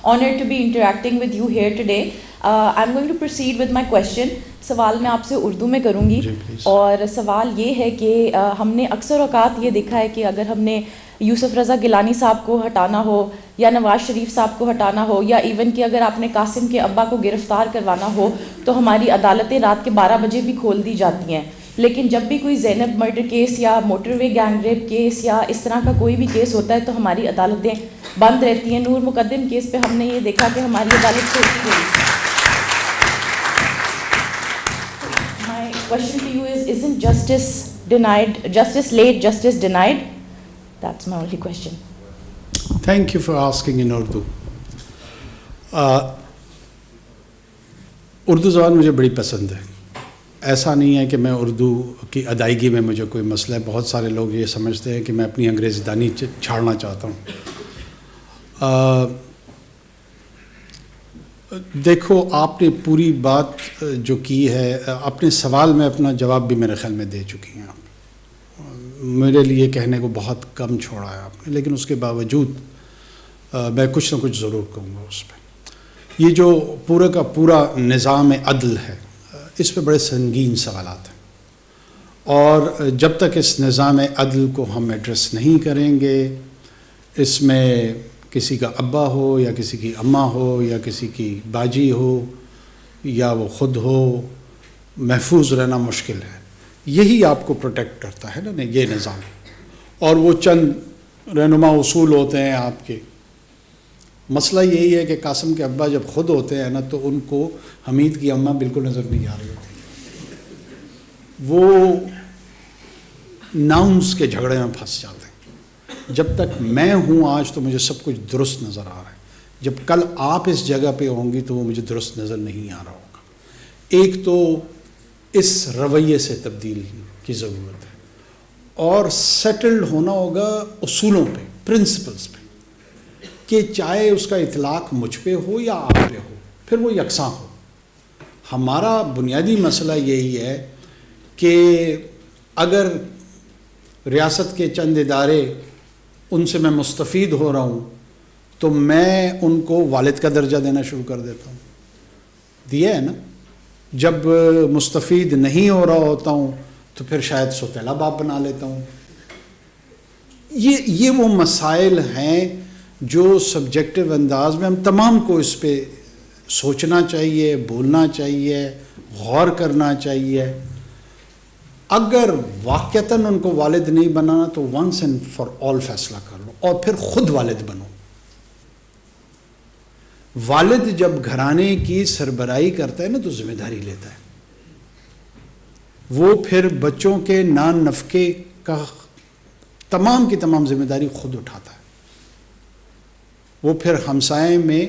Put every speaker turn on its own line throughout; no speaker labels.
honored to be interacting with you here today. I'm going to proceed with my question. سوال میں آپ سے اردو میں کروں گی, اور سوال یہ ہے کہ ہم نے اکثر اوقات یہ دیکھا ہے کہ اگر ہم نے یوسف رضا گیلانی صاحب کو ہٹانا ہو یا نواز شریف صاحب کو ہٹانا ہو, یا ایون کہ اگر آپ نے قاسم کے ابا کو گرفتار کروانا ہو تو ہماری عدالتیں رات کے 12 بجے بھی کھول دی جاتی ہیں. لیکن جب بھی کوئی زینب مرڈر کیس یا موٹر وے گینگ ریپ کیس یا اس طرح کا کوئی بھی کیس ہوتا ہے تو ہماری عدالتیں بند رہتی ہیں. نور مقدم کیس پہ ہم نے یہ دیکھا کہ ہماری عدالت کھلتی ہوئی. My question to you is, isn't justice denied, justice late, justice denied? That's my only question.
Thank you for asking in Urdu. Urdu زبان مجھے بڑی پسند ہے. ایسا نہیں ہے کہ میں اردو کی ادائیگی میں مجھے کوئی مسئلہ ہے. بہت سارے لوگ یہ سمجھتے ہیں کہ میں اپنی انگریزی دانی چھاڑنا چاہتا ہوں. دیکھو, آپ نے پوری بات جو کی ہے, اپنے سوال میں اپنا جواب بھی میرے خیال میں دے چکی ہیں آپ. میرے لیے کہنے کو بہت کم چھوڑا ہے آپ نے, لیکن اس کے باوجود میں کچھ نہ کچھ ضرور کہوں گا اس پہ. یہ جو پورا کا پورا نظام عدل ہے, اس پہ بڑے سنگین سوالات ہیں, اور جب تک اس نظام عدل کو ہم ایڈریس نہیں کریں گے, اس میں کسی کا ابا ہو یا کسی کی اماں ہو یا کسی کی باجی ہو یا وہ خود ہو, محفوظ رہنا مشکل ہے. یہی آپ کو پروٹیکٹ کرتا ہے نا یہ نظام, اور وہ چند رہنما اصول ہوتے ہیں آپ کے. مسئلہ یہی ہے کہ قاسم کے ابا جب خود ہوتے ہیں نا تو ان کو حمید کی اماں بالکل نظر نہیں آ رہی ہوتی. وہ ناؤنس کے جھگڑے میں پھنس جاتے ہیں. جب تک میں ہوں آج تو مجھے سب کچھ درست نظر آ رہا ہے, جب کل آپ اس جگہ پہ ہوں گی تو وہ مجھے درست نظر نہیں آ رہا ہوگا. ایک تو اس رویے سے تبدیلی کی ضرورت ہے, اور سیٹلڈ ہونا ہوگا اصولوں پہ, پرنسپلز پہ, کہ چاہے اس کا اطلاق مجھ پہ ہو یا آپ پہ ہو, پھر وہ یکساں ہو. ہمارا بنیادی مسئلہ یہی ہے کہ اگر ریاست کے چند ادارے, ان سے میں مستفید ہو رہا ہوں تو میں ان کو والد کا درجہ دینا شروع کر دیتا ہوں. دیا ہے نا. جب مستفید نہیں ہو رہا ہوتا ہوں تو پھر شاید سوتیلا باپ بنا لیتا ہوں. یہ وہ مسائل ہیں جو سبجیکٹو انداز میں ہم تمام کو اس پہ سوچنا چاہیے, بولنا چاہیے, غور کرنا چاہیے. اگر واقعتاً ان کو والد نہیں بنانا تو ونس اینڈ فار آل فیصلہ کر لو, اور پھر خود والد بنو. والد جب گھرانے کی سربراہی کرتا ہے نا تو ذمہ داری لیتا ہے. وہ پھر بچوں کے نان نفقے کا تمام کی تمام ذمہ داری خود اٹھاتا ہے. وہ پھر ہمسائے میں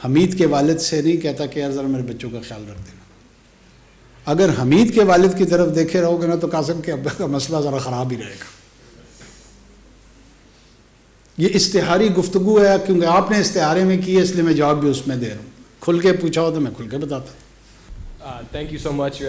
حمید کے والد سے نہیں کہتا کہ یار ذرا میرے بچوں کا خیال رکھ دینا. اگر حمید کے والد کی طرف دیکھے رہو گے نا تو قاسم کے ابا کا مسئلہ ذرا خراب ہی رہے گا. یہ اشتہاری گفتگو ہے کیونکہ آپ نے اشتہارے میں کی ہے, اس لیے میں جواب بھی اس میں دے رہا ہوں. کھل کے پوچھا ہو تو میں کھل کے بتاتا.
Thank you so much.